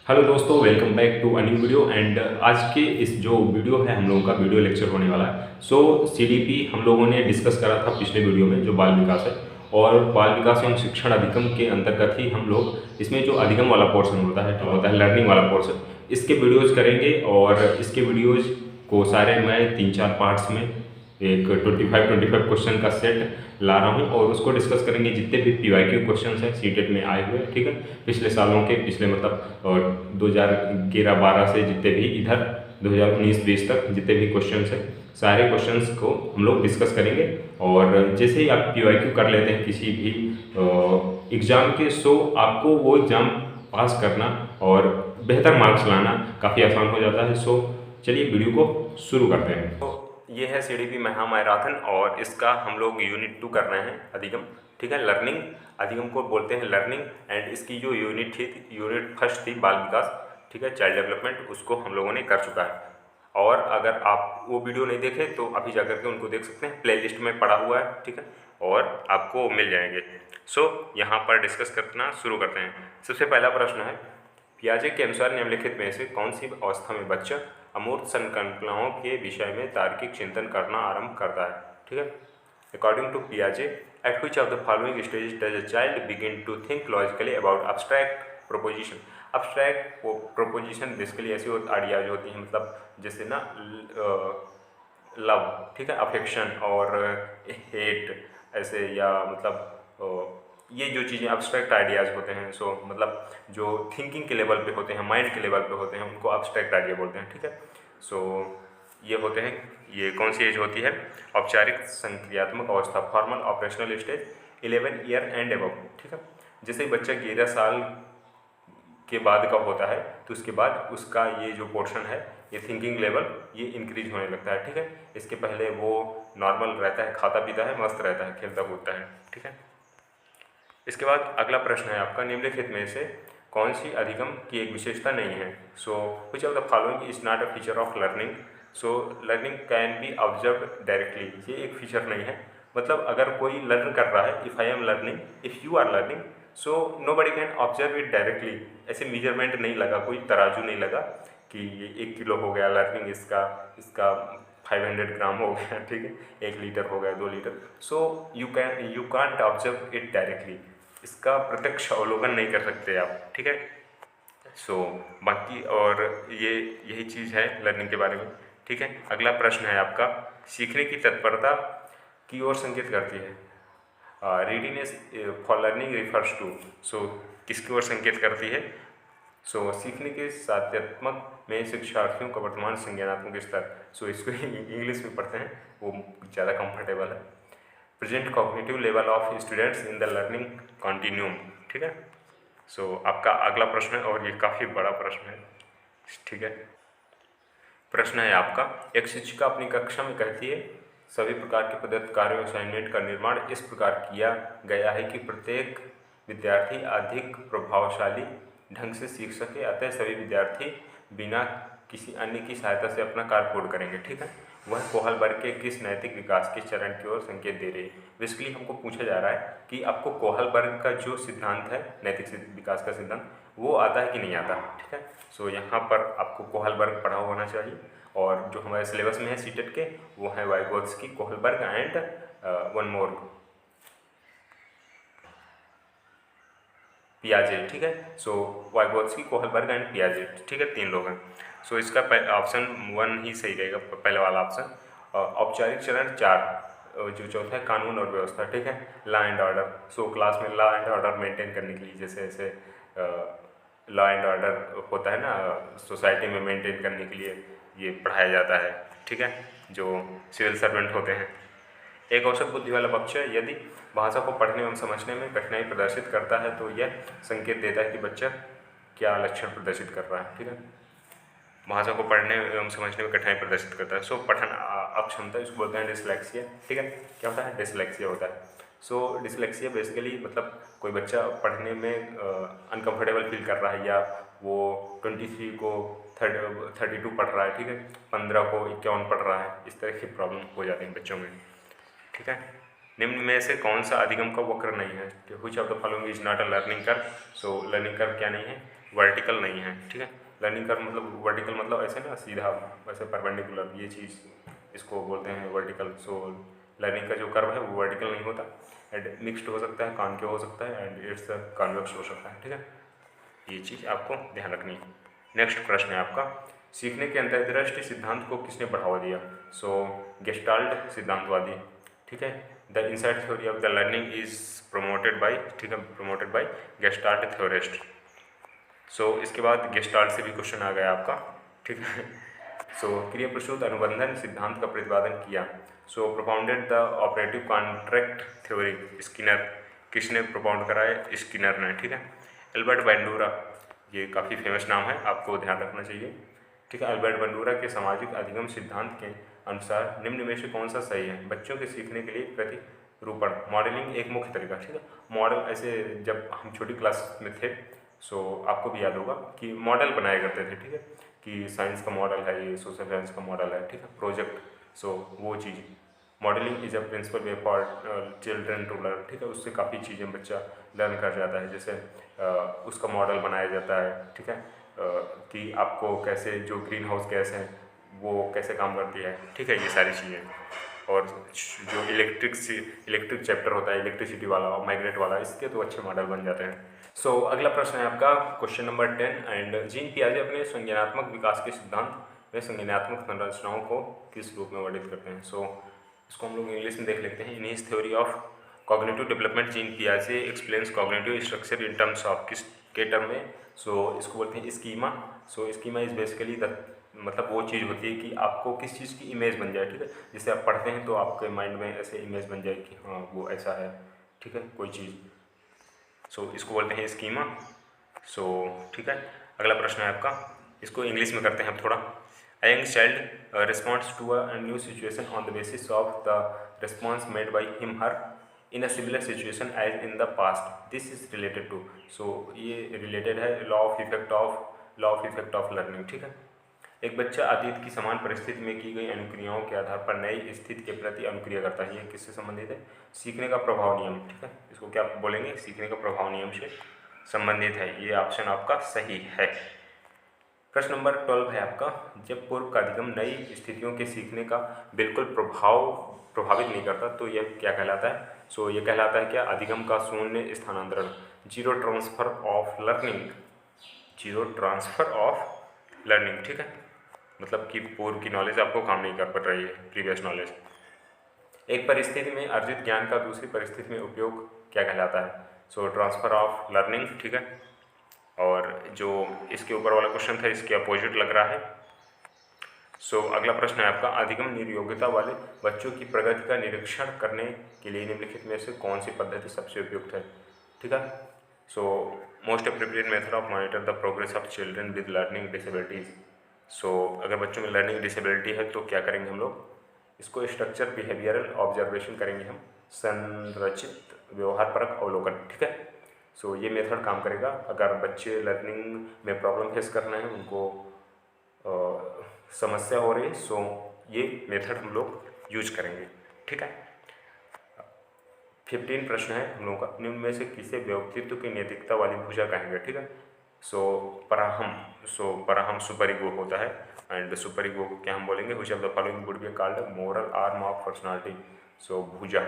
Hello दोस्तों, welcome back to a new video. And आज के इस जो वीडियो है हम लोगों का वीडियो लेक्चर होने वाला है। सो सीडीपी हम लोगों ने डिस्कस करा था पिछले वीडियो में, जो बाल विकास है। और बाल विकास एवं शिक्षण अधिगम के अंतर्गत ही हम लोग इसमें जो अधिगम वाला पोर्शन होता है लर्निंग वाला पोर्शन, इसके वीडियोज़ करेंगे। और इसके वीडियोज़ को सारे मैं 3-4 पार्ट्स में एक 25 क्वेश्चन का सेट ला रहा हूँ और उसको डिस्कस करेंगे। जितने भी पीवाईक्यू क्वेश्चन हैं सीटेट में आए हुए, ठीक है, पिछले सालों के, पिछले मतलब 2011-12 से जितने भी इधर 2019-20 तक जितने भी क्वेश्चंस हैं, सारे क्वेश्चंस को हम लोग डिस्कस करेंगे। और जैसे ही आप पीवाईक्यू कर लेते हैं किसी भी एग्ज़ाम के, सो आपको वो एग्ज़ाम पास करना और बेहतर मार्क्स लाना काफ़ी आसान हो जाता है। सो चलिए वीडियो को शुरू करते हैं। तो ये है सीडीपी महा मैराथन और इसका हम लोग यूनिट 2 कर रहे हैं, अधिगम, ठीक है। लर्निंग, अधिगम को बोलते हैं लर्निंग। एंड इसकी जो यूनिट थी, यूनिट फर्स्ट थी बाल विकास, ठीक है, चाइल्ड डेवलपमेंट, उसको हम लोगों ने कर चुका है। और अगर आप वो वीडियो नहीं देखे तो अभी जाकर के उनको देख सकते हैं, प्लेलिस्ट में पड़ा हुआ है, ठीक है, और आपको मिल जाएंगे। सो यहाँ पर डिस्कस करना शुरू करते हैं। सबसे पहला प्रश्न है, पियाजे के अनुसार निम्नलिखित में से कौन सी अवस्था में बच्चा अमूर्त संकल्पनाओं के विषय में तार्किक चिंतन करना आरंभ करता है, ठीक है। अकॉर्डिंग टू पियाजे, at which of the following stage does a child begin to think logically about abstract proposition. Abstract proposition basically ऐसी आइडियाज होती हैं, मतलब जैसे ना लव, ठीक है, अफेक्शन और हेट, ऐसे, या मतलब ये जो चीज़ें अब्स्ट्रैक्ट आइडियाज़ होते हैं, सो मतलब जो थिंकिंग के लेवल पे होते हैं, माइंड के लेवल पे होते हैं, उनको अब्स्ट्रैक्ट आइडिया बोलते हैं, ठीक है। सो ये होते हैं, ये कौन सी एज होती है? औपचारिक संक्रियात्मक अवस्था, formal operational stage 11 year and above, ठीक है। जैसे बच्चा 11 साल के बाद का होता है तो उसके बाद उसका ये जो पोर्शन है, ये थिंकिंग लेवल, ये इंक्रीज होने लगता है, ठीक है। इसके पहले वो नॉर्मल रहता है, खाता पीता है, मस्त रहता है, खेलता कूदता है, ठीक है। इसके बाद अगला प्रश्न है आपका, निम्नलिखित में से कौन सी अधिगम की एक विशेषता नहीं है? So which of the following is not a feature of learning? So learning can be observe directly, ये एक फीचर नहीं है। मतलब अगर कोई लर्न कर रहा है, if I am learning, if you are learning, so nobody can observe it directly. ऐसे मेजरमेंट नहीं लगा, कोई तराजू नहीं लगा कि ये 1 किलो हो गया लर्निंग, इसका इसका 500 ग्राम हो गया, ठीक है, 1 लीटर हो गया, 2 litre. So you can't observe it directly, इसका प्रत्यक्ष अवलोकन नहीं कर सकते आप, ठीक है। सो बाकी और ये यही चीज़ है लर्निंग के बारे में, ठीक है। अगला प्रश्न है आपका, सीखने की तत्परता की ओर संकेत करती है। Readiness for learning refers to, so किसकी ओर संकेत करती है? सो सीखने के साध्यात्मक में शिक्षार्थियों का वर्तमान संज्ञानात्मक स्तर, सो इसको इंग्लिश में पढ़ते हैं, वो ज़्यादा कंफर्टेबल है। Present cognitive level of students in the learning continuum, ठीक है। सो आपका अगला प्रश्न है और ये काफ़ी बड़ा प्रश्न है, ठीक है। प्रश्न है आपका, एक शिक्षिका अपनी कक्षा में कहती है, सभी प्रकार के प्रदत्त कार्यों असाइनमेंट का निर्माण इस प्रकार किया गया है कि प्रत्येक विद्यार्थी अधिक प्रभावशाली ढंग से सीख सके, अतः सभी विद्यार्थी बिना किसी अन्य की सहायता से अपना कार्य पूर्ण करेंगे, ठीक है। वह कोहलबर्ग के किस नैतिक विकास के चरण की ओर संकेत दे रही है? बेसिकली हमको पूछा जा रहा है कि आपको कोहलबर्ग का जो सिद्धांत है, नैतिक विकास का सिद्धांत, वो आता है कि नहीं आता, ठीक है। सो यहाँ पर आपको कोहलबर्ग पढ़ा होना चाहिए। और जो हमारे सिलेबस में है सीटेट के, वो है Vygotsky, Kohlberg and one more, पियाजे, ठीक है। सो वाइगोत्स्की, कोहलबर्ग एंड पियाजे, ठीक है, 3 लोग हैं। सो इसका ऑप्शन 1 ही सही रहेगा, पहले वाला ऑप्शन। औपचारिक चरण 4, जो चौथा है कानून और व्यवस्था, ठीक है, law and order. So class में लॉ एंड ऑर्डर मेंटेन करने के लिए, जैसे जैसे लॉ एंड ऑर्डर होता है ना सोसाइटी में, मेंटेन करने के लिए ये पढ़ाया जाता है, ठीक है, जो सिविल सर्वेंट होते हैं। एक औसत बुद्धि वाला बच्चा यदि भाषा को पढ़ने एवं समझने में कठिनाई प्रदर्शित करता है तो यह संकेत देता है कि बच्चा क्या लक्षण प्रदर्शित कर रहा है, ठीक है। भाषा को पढ़ने एवं समझने में कठिनाई प्रदर्शित करता है, सो पठन अक्षमता, इसको बोलते हैं डिसलेक्सिया, ठीक है। क्या होता है? डिसलेक्सिया होता है। सो डिसलेक्सिया बेसिकली मतलब कोई बच्चा पढ़ने में अनकम्फर्टेबल फील कर रहा है, या वो 23 को 32 पढ़ रहा है, ठीक है, 15 को 51 पढ़ रहा है, इस तरह की प्रॉब्लम हो जाती है बच्चों में, ठीक है। निम्न में से कौन सा अधिगम का वक्र नहीं है? Which of the following is not a learning curve? So learning curve क्या नहीं है? वर्टिकल नहीं है, ठीक है। लर्निंग कर्व मतलब वर्टिकल मतलब ऐसे ना सीधा वैसे परपेंडिकुलर, ये चीज़ इसको बोलते हैं वर्टिकल। सो लर्निंग का जो कर्व है वो वर्टिकल नहीं होता, एंड मिक्स्ड हो सकता है, कॉन्केव हो सकता है, एंड इट्स कॉन्वेक्स हो सकता है, ठीक है। ये चीज़ आपको ध्यान रखनी है। नेक्स्ट प्रश्न है आपका, सीखने के अंतर्दृष्टि सिद्धांत को किसने बढ़ावा दिया? सो गेस्टाल्ट सिद्धांतवादी, ठीक है। The insight theory of the learning is promoted by, ठीक है, प्रमोटेड बाय गेस्टाल्ट थ्योरिस्ट। सो इसके बाद गेस्टाल्ट से भी क्वेश्चन आ गया आपका, ठीक है। सो क्रिया प्रसूत अनुबंधन सिद्धांत का प्रतिपादन किया। So propounded the operative contract theory, Skinner. किसने प्रोपाउंड करा है? स्किनर ने, ठीक है। एल्बर्ट बंडूरा, ये काफ़ी फेमस नाम है, आपको ध्यान रखना चाहिए, ठीक है। अल्बर्ट बंडूरा के सामाजिक अधिगम सिद्धांत के अनुसार निम्न में से कौन सा सही है? बच्चों के सीखने के लिए प्रतिरूपण मॉडलिंग एक मुख्य तरीका, ठीक है। मॉडल ऐसे जब हम छोटी क्लास में थे, सो आपको भी याद होगा कि मॉडल बनाया करते थे, ठीक है, कि साइंस का मॉडल है, ये सोशल साइंस का मॉडल है, ठीक है, प्रोजेक्ट। सो वो चीज़ modelling is a principal way for children to learn, ठीक है। उससे काफ़ी चीज़ें बच्चा लर्न कर जाता है, जैसे उसका मॉडल बनाया जाता है, ठीक है, कि आपको कैसे जो ग्रीन हाउस गैस है वो कैसे काम करती है, ठीक है, ये सारी चीज़ें। और जो इलेक्ट्रिक चैप्टर होता है, इलेक्ट्रिसिटी वाला और मैग्नेट वाला, इसके तो अच्छे मॉडल बन जाते हैं। सो अगला प्रश्न है आपका क्वेश्चन नंबर 10, एंड जीन पियाजे अपने संज्ञानात्मक विकास के सिद्धांत में संज्ञानात्मक संरचनाओं को किस रूप में वर्णित करते हैं? सो इसको हम लोग इंग्लिश में देख लेते हैं। In his theory of cognitive development Jean पियाजे explains cognitive structure in terms of, किस के टर्म में? सो इसको बोलते हैं schema. So schema is basically the, मतलब वो चीज़ होती है कि आपको किस चीज़ की इमेज बन जाए, ठीक है। जिससे आप पढ़ते हैं तो आपके माइंड में ऐसे इमेज बन जाए कि हाँ वो ऐसा है, ठीक है, कोई चीज़। सो इसको बोलते हैं स्कीमा। सो ठीक है, अगला प्रश्न है आपका, इसको इंग्लिश में करते हैं थोड़ा। A young child responds to a new situation on the basis of the response made by him her in a similar situation as in the past. This is related to, so ये related है law of effect of learning, ठीक है। एक बच्चा अतीत की समान परिस्थिति में की गई अनुक्रियाओं के आधार पर नई स्थिति के प्रति अनुक्रिया करता है। ये किससे संबंधित है? सीखने का प्रभाव नियम, ठीक है। इसको क्या बोलेंगे? सीखने का प्रभाव नियम से संबंधित है। ये ऑप्शन आपका सही है। प्रश्न नंबर 12 है आपका, जब पूर्व का अधिगम नई स्थितियों के सीखने का बिल्कुल प्रभावित नहीं करता तो यह क्या कहलाता है? सो ये कहलाता है क्या? अधिगम का शून्य स्थानांतरण, zero transfer of learning, zero transfer of learning, ठीक है। मतलब कि पूर्व की नॉलेज आपको काम नहीं कर पा रही है, प्रीवियस नॉलेज। एक परिस्थिति में अर्जित ज्ञान का दूसरी परिस्थिति में उपयोग क्या कहलाता है? सो ट्रांसफर ऑफ लर्निंग, ठीक है। और जो इसके ऊपर वाला क्वेश्चन था इसके अपोजिट लग रहा है। सो अगला प्रश्न है आपका, अधिगम निर्योग्यता वाले बच्चों की प्रगति का निरीक्षण करने के लिए निम्नलिखित में से कौन सी पद्धति सबसे उपयुक्त है? ठीक है। So most appropriate method of monitor the progress of children with learning disabilities. So अगर बच्चों में लर्निंग डिसेबिलिटी है तो क्या करेंगे हम लोग? इसको स्ट्रक्चर बिहेवियरल ऑब्जर्वेशन करेंगे हम, संरचित व्यवहारपरक अवलोकन, ठीक है। सो ये मेथड काम करेगा अगर बच्चे लर्निंग में प्रॉब्लम फेस कर रहे हैं, उनको समस्या हो रही है, सो ये मेथड हम लोग यूज करेंगे, ठीक है। 15 प्रश्न है हम लोगों का, निम्न में से किसे व्यक्तित्व की नैतिकता वाली भुजा कहेंगे? ठीक है। पराहम सुपर ईगो होता है, एंड सुपर ईगो को क्या हम बोलेंगे? Which of the following would be called moral arm of personality? So भुजा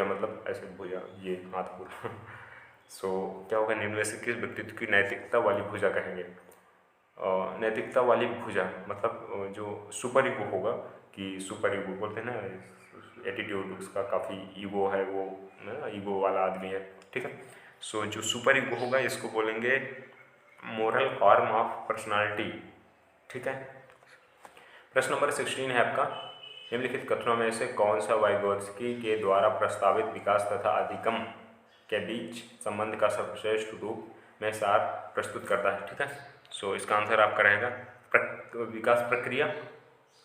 मतलब ऐसे भुजा, ये हाथ पूरा सो क्या होगा? निम्न में से किस व्यक्तित्व की नैतिकता वाली भुजा कहेंगे? नैतिकता वाली भुजा मतलब जो सुपर ईगो होगा, कि सुपर ईगो बोलते हैं ना, एटीट्यूड उसका काफ़ी ईगो है, वो ईगो वाला आदमी है, ठीक है। सो जो सुपर ईगो होगा इसको बोलेंगे मोरल आर्म ऑफ पर्सनालिटी, ठीक है। प्रश्न नंबर 16 है आपका, निम्नलिखित कथनों में से कौन सा वाइगोत्स्की के द्वारा प्रस्तावित विकास तथा अधिगम के बीच संबंध का सर्वश्रेष्ठ रूप में सार प्रस्तुत करता है? ठीक है। सो इसका आंसर आपका रहेगा विकास प्रक्रिया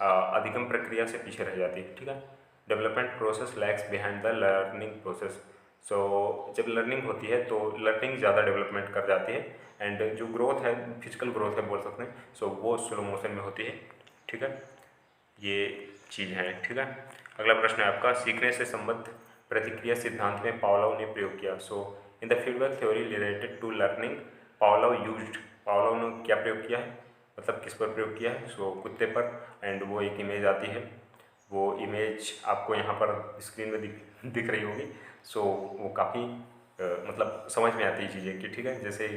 अधिगम प्रक्रिया से पीछे रह जाती है, ठीक है। Development process lags behind the learning process. So जब लर्निंग होती है तो लर्निंग ज़्यादा डेवलपमेंट कर जाती है, एंड जो ग्रोथ है, फिजिकल ग्रोथ है बोल सकते हैं, सो वो स्लो मोशन में होती है, ठीक है। ये चीज़ है, ठीक है। अगला प्रश्न है आपका, सीखने से संबद्ध प्रतिक्रिया सिद्धांत में पावलोव ने प्रयोग किया। So in the feedback theory related to learning Pavlov ने क्या प्रयोग किया है, मतलब किस पर प्रयोग किया है, सो कुत्ते पर। एंड वो एक इमेज आती है, वो इमेज आपको यहाँ पर स्क्रीन में दिख रही होगी। सो वो काफ़ी मतलब समझ में आती है चीज़ें कि ठीक है, जैसे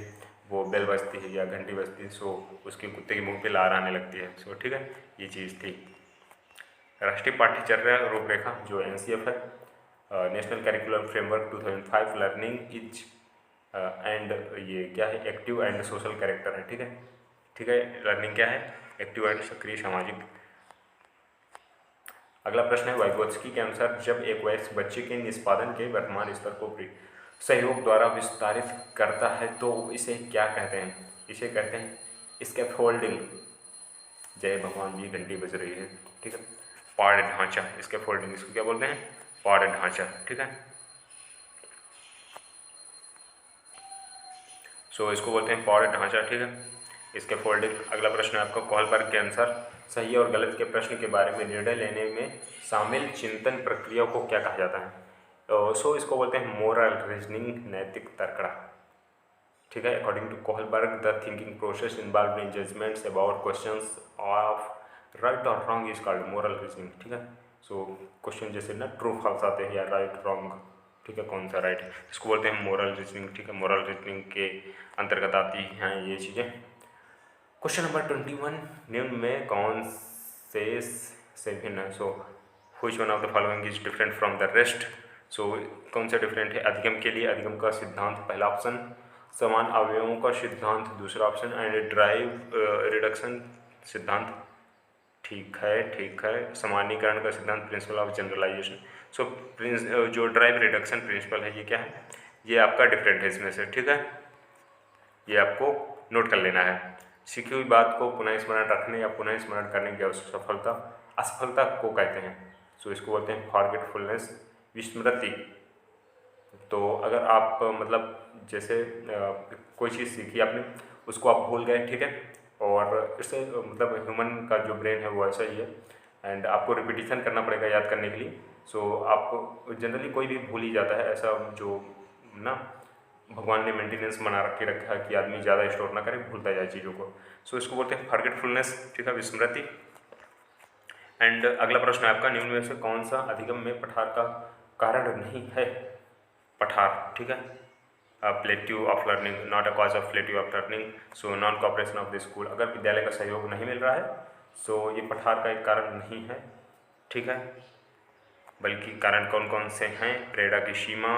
वो बेल बजती है या घंटी बजती है, सो उसके कुत्ते के मुंह पे लार आने लगती है। सो ठीक है, ये चीज़ थी। राष्ट्रीय पाठ्यचर्या रूपरेखा जो NCF है, national curriculum framework 2005, learning is and ये क्या है, एक्टिव एंड सोशल कैरेक्टर है। ठीक है, ठीक है, लर्निंग क्या है, एक्टिव एंड सक्रिय सामाजिक। अगला प्रश्न है, वाइगोत्स्की के अनुसार जब एक वयस्क बच्चे के निष्पादन के वर्तमान स्तर को सहयोग द्वारा विस्तारित करता है तो इसे क्या कहते हैं? इसे कहते हैं स्कैफोल्डिंग। जय भगवान जी, घंटी बज रही है। ठीक है, पाढ़ ढांचा, स्कैफोल्डिंग इसको क्या बोलते हैं, पाढ़ ढांचा। ठीक है, सो इसको बोलते हैं पाढ़ ढांचा। ठीक है, स्कैफोल्डिंग। अगला प्रश्न है आपका, कोहलबर्ग के अनुसार सही और गलत के प्रश्न के बारे में निर्णय लेने में शामिल चिंतन प्रक्रिया को क्या कहा जाता है? सो इसको बोलते हैं मोरल रीजनिंग, नैतिक तर्कड़ा। ठीक है, according to Kohlberg the thinking process involve in judgements about questions of right और wrong is called moral reasoning. ठीक है, सो क्वेश्चन जैसे ना ट्रू फॉल्स आते हैं या राइट रॉन्ग, ठीक है, कौन सा राइट है, इसको बोलते हैं मोरल रीजनिंग। ठीक है, मोरल रीजनिंग के अंतर्गत आती हैं ये चीज़ें। क्वेश्चन नंबर 21, निम्न में कौन से भिन्न है? So which one of the following is different from the rest? So कौन सा डिफरेंट है? अधिगम के लिए अधिगम का सिद्धांत पहला ऑप्शन, समान अवयवों का सिद्धांत दूसरा ऑप्शन, एंड ड्राइव रिडक्शन सिद्धांत। ठीक है, ठीक है, सामान्यीकरण का सिद्धांत, प्रिंसिपल ऑफ जनरलाइजेशन। सो जो ड्राइव रिडक्शन प्रिंसिपल है ये क्या है, ये आपका डिफरेंट है इसमें से। ठीक है, ये आपको नोट कर लेना है। सीखी हुई बात को पुनः स्मरण रखने या पुनः स्मरण करने की असफलता असफलता को कहते हैं। सो इसको बोलते हैं फॉरगेटफुलनेस, विस्मृति। तो अगर आप मतलब जैसे कोई चीज़ सीखी आपने, उसको आप भूल गए, ठीक है, और इससे मतलब ह्यूमन का जो ब्रेन है वो ऐसा ही है, एंड आपको रिपीटिशन करना पड़ेगा याद करने के लिए। सो आप जनरली कोई भी भूल ही जाता है, ऐसा जो ना भगवान ने मेंटेनेंस बना रखा है कि आदमी ज़्यादा स्टोर ना करे, भूलता जाए चीज़ों को। सो इसको बोलते हैं फॉरगेटफुलनेस। ठीक है, विस्मृति। एंड अगला प्रश्न है आपका, निम्न में से कौन सा अधिगम में पठार का कारण नहीं है? पठार, ठीक है, plateau of learning, not a cause of plateau of learning. So non cooperation of the school, अगर विद्यालय का सहयोग नहीं मिल रहा है सो ये पठार का एक कारण नहीं है। ठीक है, बल्कि कारण कौन कौन से हैं? प्रेरणा की सीमा,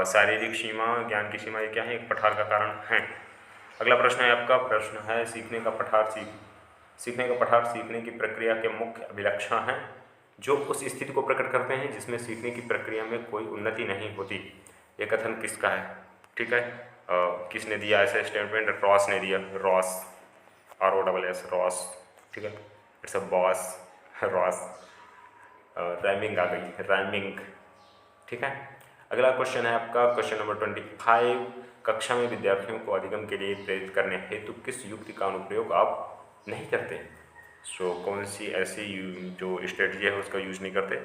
शारीरिक सीमा, ज्ञान की सीमा, ये क्या है, एक पठार का कारण है। अगला प्रश्न है आपका, प्रश्न है सीखने का पठार सीखने की प्रक्रिया के मुख्य अभिलक्षण हैं जो उस स्थिति को प्रकट करते हैं जिसमें सीखने की प्रक्रिया में कोई उन्नति नहीं होती। ये कथन किसका है? ठीक है, किसने दिया ऐसा स्टेटमेंट? रॉस ने दिया, रॉस, ROSS, रॉस। ठीक है, it's a boss, Ross. Rhyming आ गई, राइमिंग। ठीक है, अगला क्वेश्चन है आपका, क्वेश्चन नंबर 25, कक्षा में विद्यार्थियों को अधिगम के लिए प्रेरित करने हेतु किस युक्ति का अनुप्रयोग आप नहीं करते? सो कौन सी ऐसी जो स्ट्रेटजी है उसका यूज़ नहीं करते?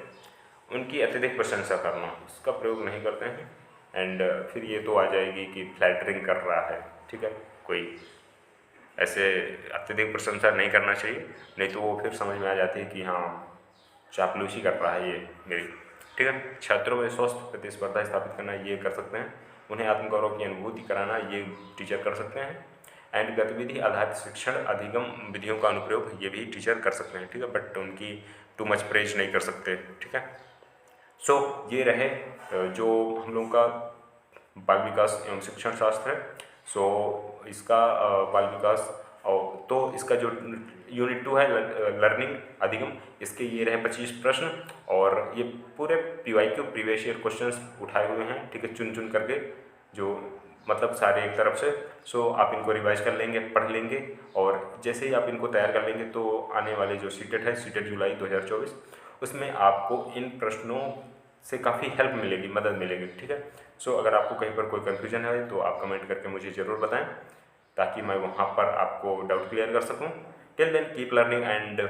उनकी अत्यधिक प्रशंसा करना, उसका प्रयोग नहीं करते हैं। एंड फिर ये तो आ जाएगी कि फ्लैटरिंग कर रहा है। ठीक है, कोई ऐसे अत्यधिक प्रशंसा नहीं करना चाहिए, नहीं तो वो फिर समझ में आ जाती है कि हाँ चापलूसी कर रहा है ये मेरी। ठीक है, छात्रों में स्वस्थ प्रतिस्पर्धा स्थापित करना, ये कर सकते हैं। उन्हें आत्मगौरव की अनुभूति कराना, ये टीचर कर सकते हैं। एंड गतिविधि आधारित शिक्षण अधिगम विधियों का अनुप्रयोग, ये भी टीचर कर सकते हैं। ठीक है, बट उनकी टू मच प्रेज नहीं कर सकते। ठीक है, सो ये रहे जो हम लोगों का बाल विकास एवं शिक्षण शास्त्र है। सो इसका बाल विकास और तो इसका जो यूनिट 2 है लर्निंग अधिगम, इसके ये रहे 25 प्रश्न, और ये पूरे PYQ प्रीवियस ईयर क्वेश्चंस उठाए हुए हैं। ठीक है, चुन चुन करके, जो मतलब सारे एक तरफ से। सो आप इनको रिवाइज कर लेंगे, पढ़ लेंगे, और जैसे ही आप इनको तैयार कर लेंगे तो आने वाले जो सीटेट है, सीटेट जुलाई 2024, उसमें आपको इन प्रश्नों से काफ़ी हेल्प मिलेगी, मदद मिलेगी। ठीक है, सो अगर आपको कहीं पर कोई कन्फ्यूजन है तो आप कमेंट करके मुझे ज़रूर बताएं, ताकि मैं वहाँ पर आपको डाउट क्लियर कर सकूँ। Till then keep learning and